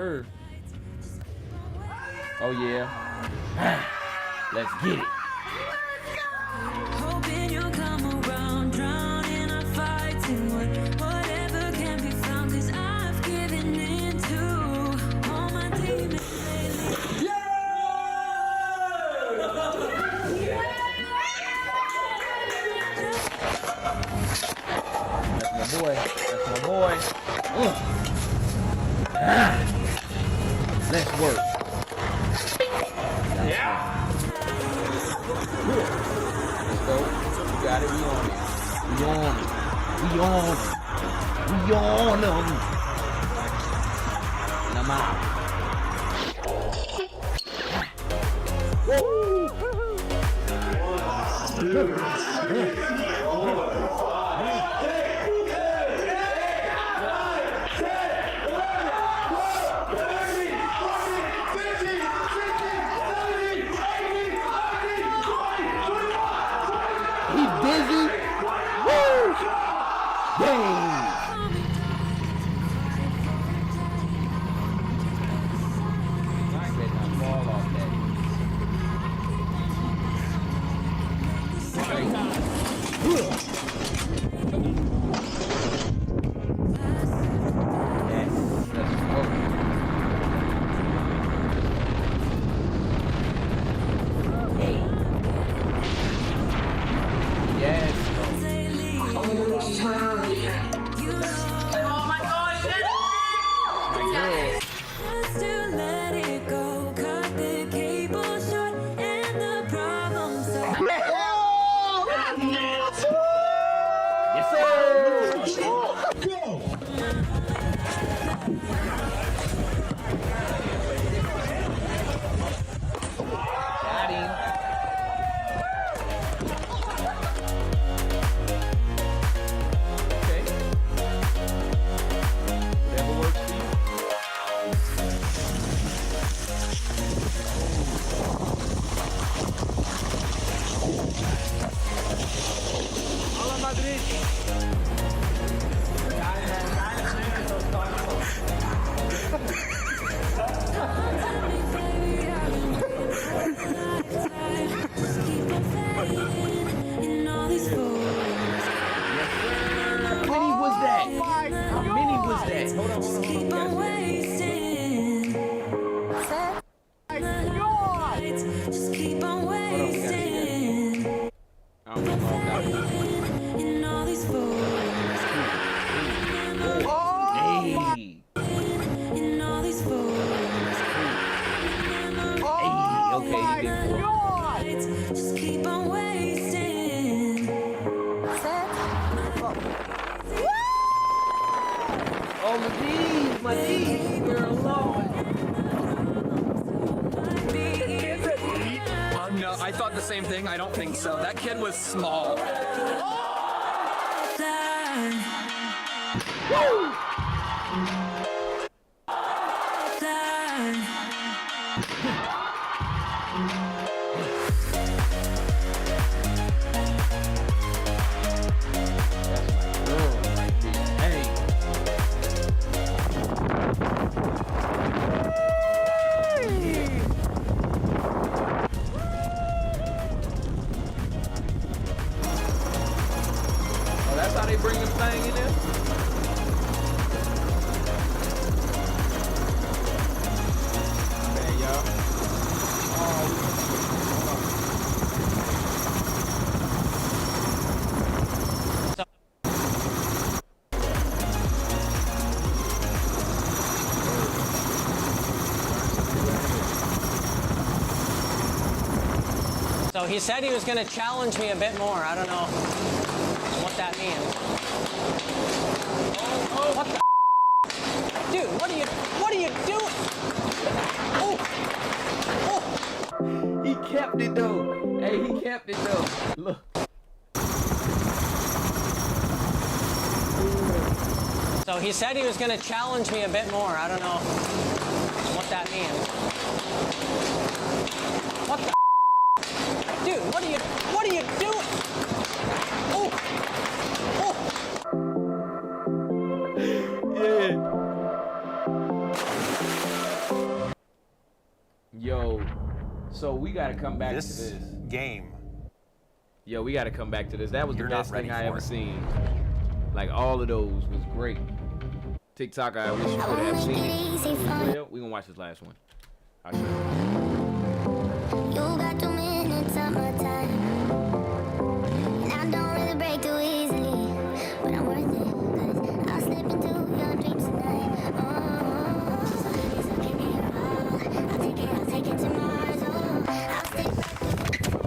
sir. Oh yeah. Let's get it. Hoping you'll come around, drown in our fights and whatever can be found, 'cause I've given in to all my demons lately. That's my boy. That's my boy. Let's work. Yeah. Let's go. You got it. We on it. We on it. We on it. We on them. And I'm out. He's busy. Woo! Dang. I better not fall off that. Just to let it go, cut the cable short and the problem solved. Yes, Got him. Okay. Whatever works for you. Hola, Madrid. In all these fools. How many was that? How many was that? Hold on. Keep on wasting. Just keep on wasting. I don't know about that. In all these fools. Hey. In all these fools. Hey. Okay, he did four. Just keep on wasting. Oh, my knees, girl, Lord. No, I thought the same thing. I don't think so. That kid was small. Oh, that's how they bring them thing in there? Man, y'all. So he said he was going to challenge me a bit more. I don't know what that means. What the dude, what are you doing? Oh. He kept it though. Hey, he kept it though. Look. So he said he was going to challenge me a bit more. I don't know what that means. What the dude, what are you doing? Oh. Yeah. Yo, so we gotta come back to this game. Yo, we gotta come back to this. That was You're the best not ready thing I for ever it. seen. Like, all of those was great. TikTok, I wish you could have seen it. Well, we gonna watch this last one. I'll show you. You got 2 minutes of my time. And I don't really break too easily. But I'm worth it, 'cause I'll slip into your dreams tonight. Oh, so give me your all. I'll take it to Mars. Oh, I'll stick right through.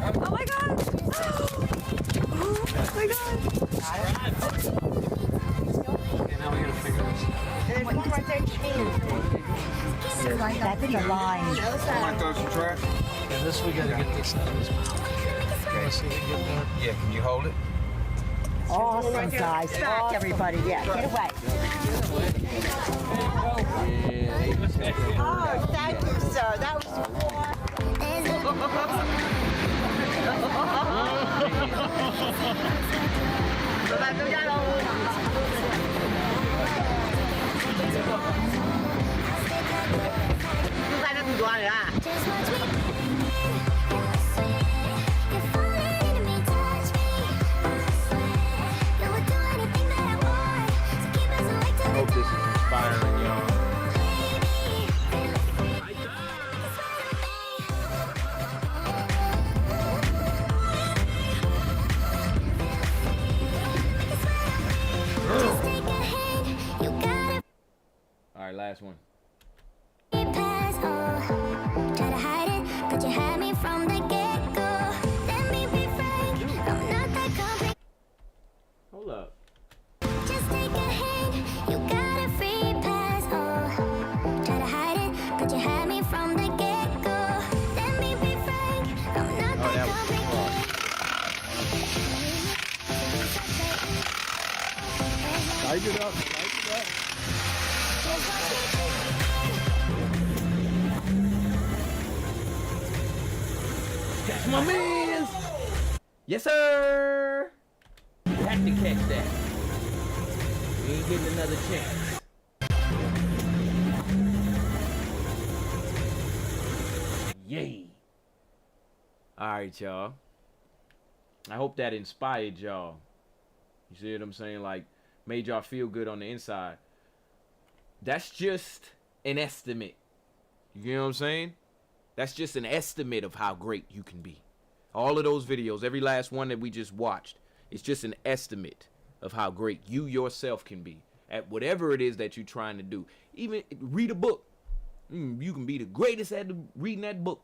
Oh my god! Oh my god! Okay, now we gotta figure this out. There's one right there. That's the line. Want to throw some trash? Yeah, this we gotta get this out of his mouth. Okay, so we get that. Yeah, can you hold it? Awesome, guys. Back, everybody. Yeah, get away. Oh, thank you, sir. That was I hope this is inspiring, y'all. All right, last one. Try to hide it, but you had me from the get-go. Let me be frank, I'm not that complex. Hold up. Just take a hint, you got a free pass. Oh, try to hide it, but you had me from the get-go. Let me be frank, I'm not that complicated. Light it up, light it up. Catch my mans! Yes, sir! Had to catch that. We ain't getting another chance. Yay! Alright, y'all. I hope that inspired y'all. You see what I'm saying? Like, made y'all feel good on the inside. That's just an estimate. You know what I'm saying? That's just an estimate of how great you can be. All of those videos, every last one that we just watched, it's just an estimate of how great you yourself can be at whatever it is that you're trying to do. Even read a book. You can be the greatest at reading that book.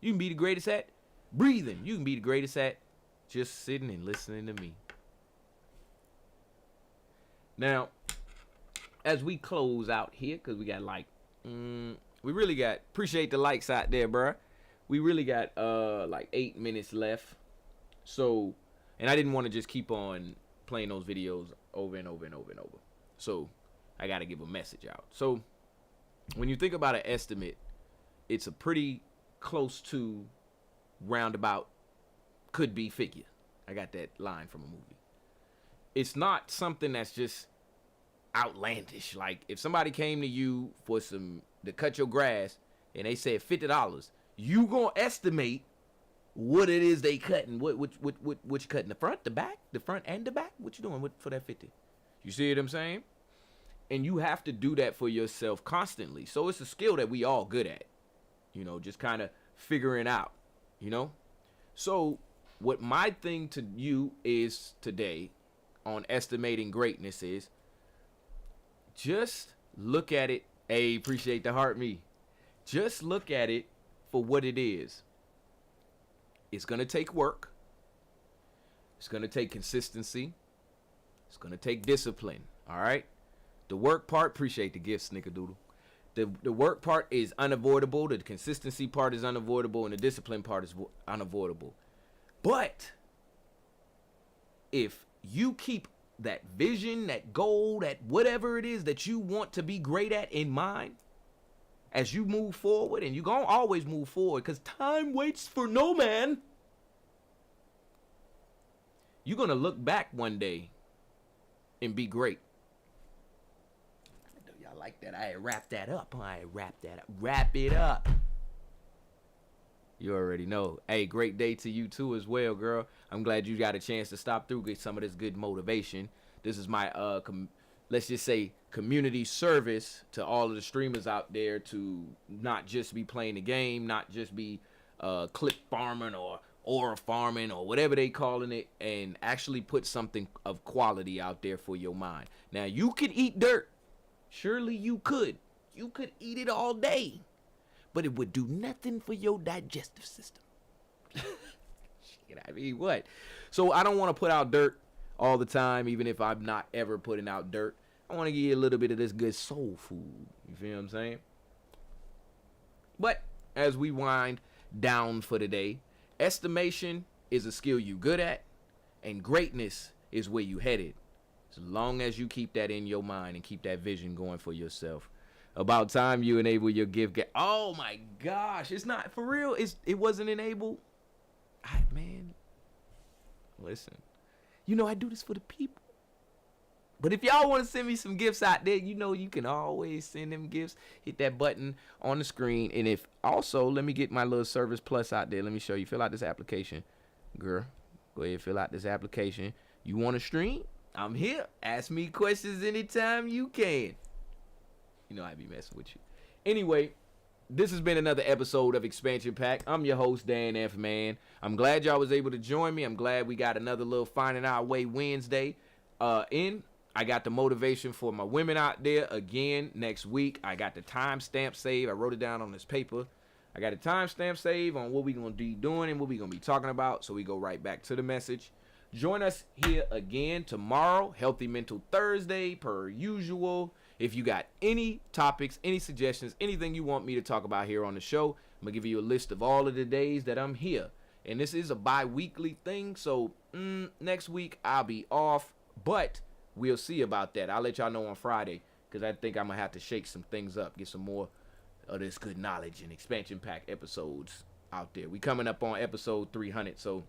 You can be the greatest at breathing. You can be the greatest at just sitting and listening to me. Now, as we close out here, because we got like, we really got, appreciate the likes out there, bruh. We really got like 8 minutes left. So, and I didn't want to just keep on playing those videos over and over and over and over. So, I got to give a message out. So, when you think about an estimate, it's a pretty close to roundabout could be figure. I got that line from a movie. It's not something that's just outlandish. Like if somebody came to you for to cut your grass and they said $50, you gonna estimate what it is they cutting. What you cutting? The front, the back, the front and the back? What you doing for that 50? You see what I'm saying? And you have to do that for yourself constantly. So it's a skill that we all good at. You know, just kind of figuring out, you know? So what my thing to you is today on estimating greatness is just look at it. Hey, appreciate the heart me. Just look at it for what it is. It's going to take work. It's going to take consistency. It's going to take discipline. All right. The work part, appreciate the gifts, Snickerdoodle. The work part is unavoidable. The consistency part is unavoidable. And the discipline part is unavoidable. But if you keep that vision, that goal, that whatever it is that you want to be great at in mind, as you move forward, and you're going to always move forward because time waits for no man, you're going to look back one day and be great. Y'all like that? I wrap that up. I wrap that up. Wrap it up. You already know. Hey, great day to you too as well, girl. I'm glad you got a chance to stop through, get some of this good motivation. This is my let's just say community service to all of the streamers out there to not just be playing the game, not just be clip farming or aura farming or whatever they calling it, and actually put something of quality out there for your mind. Now, you could eat dirt. Surely you could. You could eat it all day. But it would do nothing for your digestive system. Shit, I mean, what? So I don't want to put out dirt all the time, even if I'm not ever putting out dirt. I want to give you a little bit of this good soul food. You feel what I'm saying? But as we wind down for the day, estimation is a skill you good at, and greatness is where you headed. As long as you keep that in your mind and keep that vision going for yourself. About time you enable your gift. Oh my gosh, it's not for real. It wasn't enabled. Man, listen. You know I do this for the people. But if y'all want to send me some gifts out there, you know you can always send them gifts. Hit that button on the screen. And if also, let me get my little Service Plus out there. Let me show you. Fill out this application. Girl, go ahead, fill out this application. You want to stream? I'm here. Ask me questions anytime you can. You know I be messing with you. Anyway, this has been another episode of Expansion Pack. I'm your host, Dan F. Man. I'm glad y'all was able to join me. I'm glad we got another little Finding Our Way Wednesday in. I got the motivation for my women out there again next week. I got the timestamp save. I wrote it down on this paper. I got a timestamp save on what we going to be doing and what we going to be talking about. So we go right back to the message. Join us here again tomorrow. Healthy Mental Thursday per usual. If you got any topics, any suggestions, anything you want me to talk about here on the show, I'm going to give you a list of all of the days that I'm here. And this is a bi-weekly thing, so next week I'll be off, but we'll see about that. I'll let y'all know on Friday, because I think I'm going to have to shake some things up, get some more of this good knowledge and expansion pack episodes out there. We coming up on episode 300, so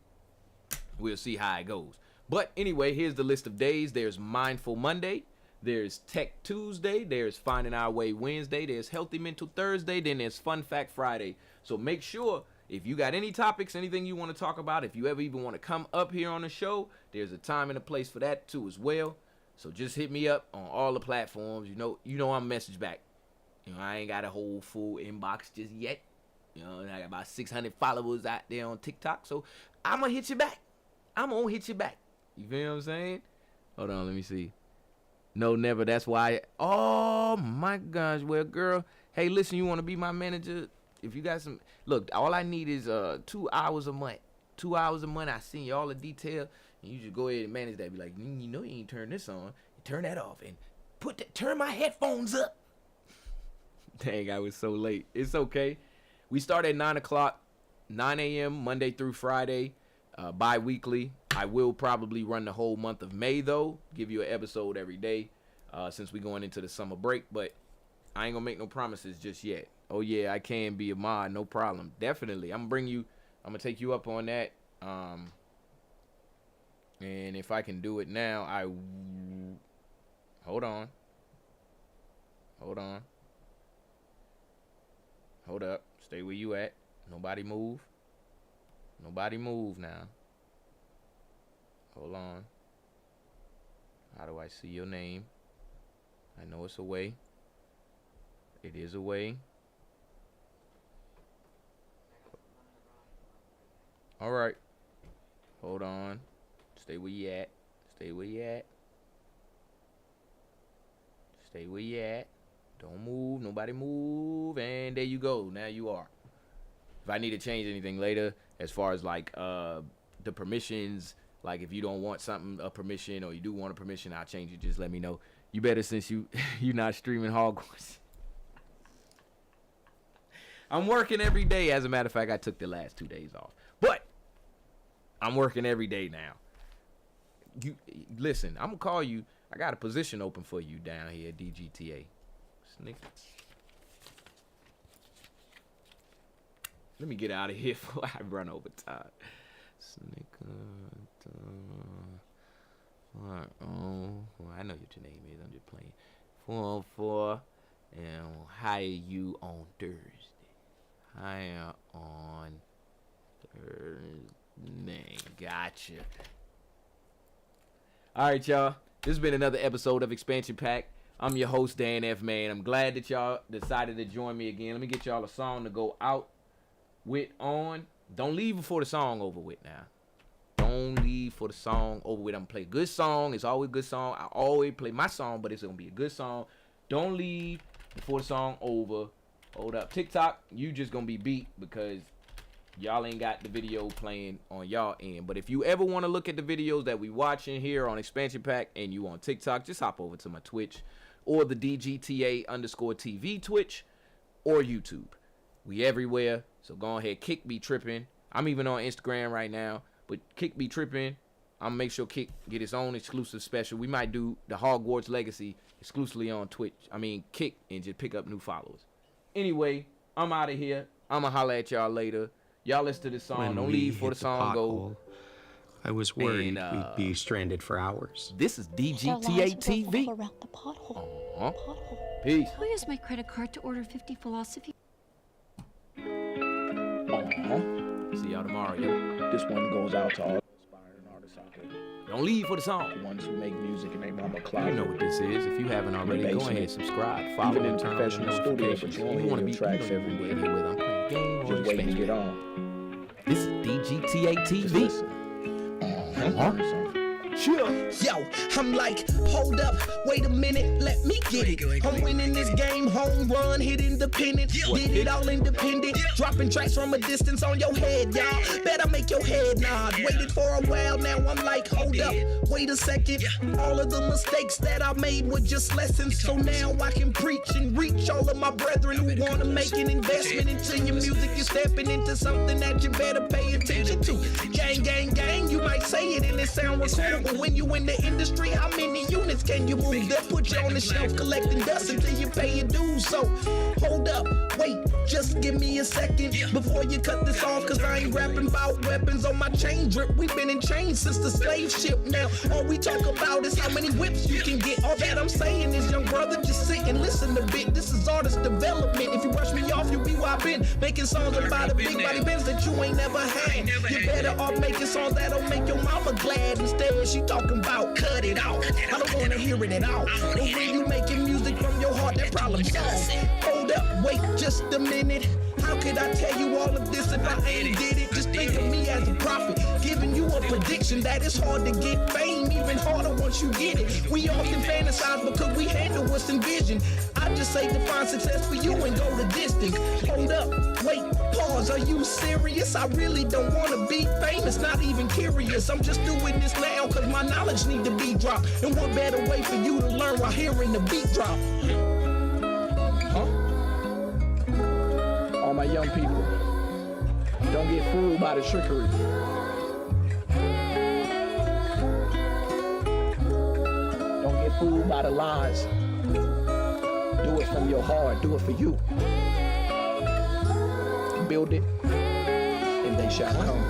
we'll see how it goes. But anyway, here's the list of days. There's Mindful Monday. There's Tech Tuesday, there's Finding Our Way Wednesday, there's Healthy Mental Thursday, then there's Fun Fact Friday. So make sure if you got any topics, anything you want to talk about, if you ever even want to come up here on the show, there's a time and a place for that too as well. So just hit me up on all the platforms. You know I'm message back. I ain't got a whole full inbox just yet. I got about 600 followers out there on TikTok, so I'm gonna hit you back. You feel what I'm saying? Hold on, let me see. No, never. That's why. Oh my gosh. Well, girl, hey, listen, you want to be my manager? If you got some, look, all I need is 2 hours a month. 2 hours a month. I send you all the detail, and you just go ahead and manage that. Be like, you know, you ain't turn this on. You turn that off, and turn my headphones up. Dang, I was so late. It's okay. We start at 9 o'clock, 9 a.m. Monday through Friday, bi-weekly. I will probably run the whole month of May, though. Give you an episode every day since we're going into the summer break. But I ain't going to make no promises just yet. Oh, yeah, I can be a mod. No problem. Definitely. I'm going to take you up on that. And if I can do it now, hold on. Hold up. Stay where you at. Nobody move. Nobody move now. Hold on. How do I see your name? I know it's away. It is away. All right. Hold on. Stay where you at. Stay where you at. Stay where you at. Don't move. Nobody move. And there you go. Now you are. If I need to change anything later, as far as like the permissions, like if you don't want something a permission or you do want a permission, I'll change it. Just let me know. You better, since you're not streaming Hogwarts. I'm working every day. As a matter of fact, I took the last 2 days off, but I'm working every day now. You listen. I'm gonna call you. I got a position open for you down here at DGTA. Snick. Let me get out of here before I run over time. I know what your name is. I'm just playing. 404, and I'll hire you on Thursday. Hire on Her name. Gotcha. All right, y'all. This has been another episode of Expansion Pack. I'm your host, Dan F. Man. I'm glad that y'all decided to join me again. Let me get y'all a song to go out with on. Don't leave before the song over with now. Don't leave for the song over with. I'm going to play a good song. It's always a good song. I always play my song, but it's going to be a good song. Don't leave before the song over. Hold up. TikTok, you just going to be beat because y'all ain't got the video playing on y'all end. But if you ever want to look at the videos that we watching here on Expansion Pack and you on TikTok, just hop over to my Twitch or the DGTA_TV Twitch or YouTube. We everywhere. So go ahead. Kick be tripping. I'm even on Instagram right now. But Kick be tripping. I'm going to make sure Kick get its own exclusive special. We might do the Hogwarts Legacy exclusively on Twitch. Kick, and just pick up new followers. Anyway, I'm out of here. I'm going to holler at y'all later. Y'all listen to this song. Don't leave before the song go. I was worried we'd be stranded for hours. This is DGTA TV. Peace. Can I use my credit card to order 50 philosophy? See y'all tomorrow, yo. This one goes out to all aspiring artists out there. Don't leave for the song. The ones who make music and they mama cloud. You know what this is. If you haven't already, go ahead and subscribe. Follow even in and turn on professional studios, but you only want to hear be tracks every day. I'm playing game Just waiting to get on. This is DGTA TV. Yo, I'm like, hold up, wait a minute, let me get it. I'm winning this game, home run, hit independent. Did it all independent, dropping tracks from a distance on your head, y'all. Better make your head nod. Waited for a while, now I'm like, hold up, wait a second. All of the mistakes that I made were just lessons. So now I can preach and reach all of my brethren who want to make an investment into your music. You're stepping into something that you better pay attention to. Gang, gang, gang, you might say it and it sound cool, but when you in the industry, how many units can you move? They'll put you on the shelf collecting dust until you pay your dues. So hold up, wait, just give me a second before you cut this off, cause I ain't rapping about weapons on my chain drip. We've been in chains since the slave ship. Now all we talk about is how many whips you can get. All that I'm saying is, young brother, just sit and listen a bit. This is artist development. If you brush me off, you'll be where I've been, making songs about the big body bands that you ain't never had. You better off making songs that'll make your mama glad. Instead, she talking about cut it out. I don't wanna hear it at all. But when you making music from your heart, that problem solved. Hold up, wait just a minute. How could I tell you all of this if I ain't did it? Just think of me as a prophet, giving you a prediction that it's hard to get fame, even harder once you get it. We often fantasize because we handle what's envisioned. I just say define success for you and go the distance. Hold up, wait, pause, are you serious? I really don't want to be famous, not even curious. I'm just doing this now cause my knowledge need to be dropped. And what better way for you to learn while hearing the beat drop? All my young people, don't get fooled by the trickery. Don't get fooled by the lies. Do it from your heart, do it for you. Build it, and they shall come.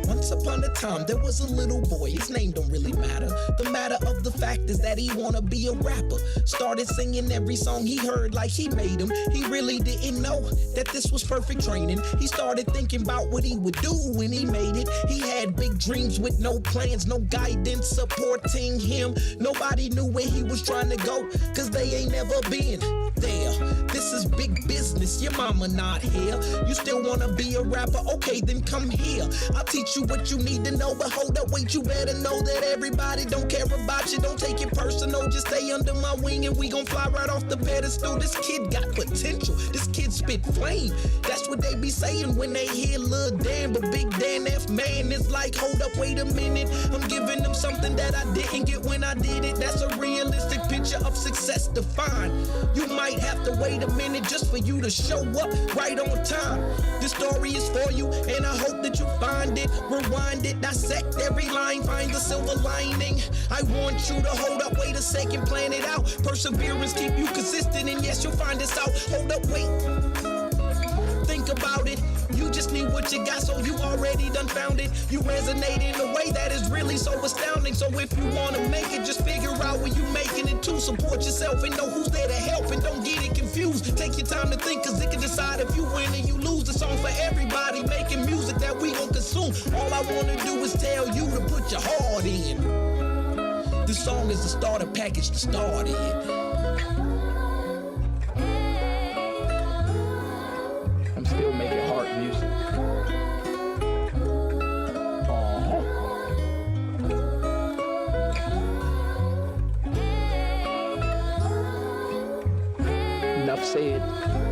Once upon a time, there was a little boy, his name don't really matter. The matter of the fact is that he wanna be a rapper. Started singing every song he heard like he made him. He really didn't know that this was perfect training. He started thinking about what he would do when he made it. He had big dreams with no plans, no guidance supporting him. Nobody knew where he was trying to go, cause they ain't never been there. This is big business, your mama not here. You still wanna be a rapper? Okay, then come here. I'll teach you what you need to know, but hold up, wait, you better know that everybody don't care about you. Don't take it personal, just stay under my wing and we gon' fly right off the pedestal. This kid got potential, this kid spit flame. That's what they be saying when they hear Lil Dan, but Big Dan F Man is like, hold up, wait a minute. I'm giving them something that I didn't get when I did it. That's a realistic picture of success defined. You might have to wait a minute just for you to show up right on time. This story is for you and I hope that you find it. Rewind it, dissect every line, find the silver lining. I want you to hold up, wait a second, plan it out. Perseverance keep you consistent, and yes, you'll find this out. Hold up, wait, think about it. You just need what you got, so you already done found it. You resonate in a way that is really so astounding. So if you wanna make it, just figure out where you making it to. Support yourself and know who's there to help, and don't get it confused. Take your time to think, cause it can decide if you win and you lose. The song for everybody, making music that we soon. All I wanna do is tell you to put your heart in. This song is the starter package to start in. I'm still making heart music. Enough said.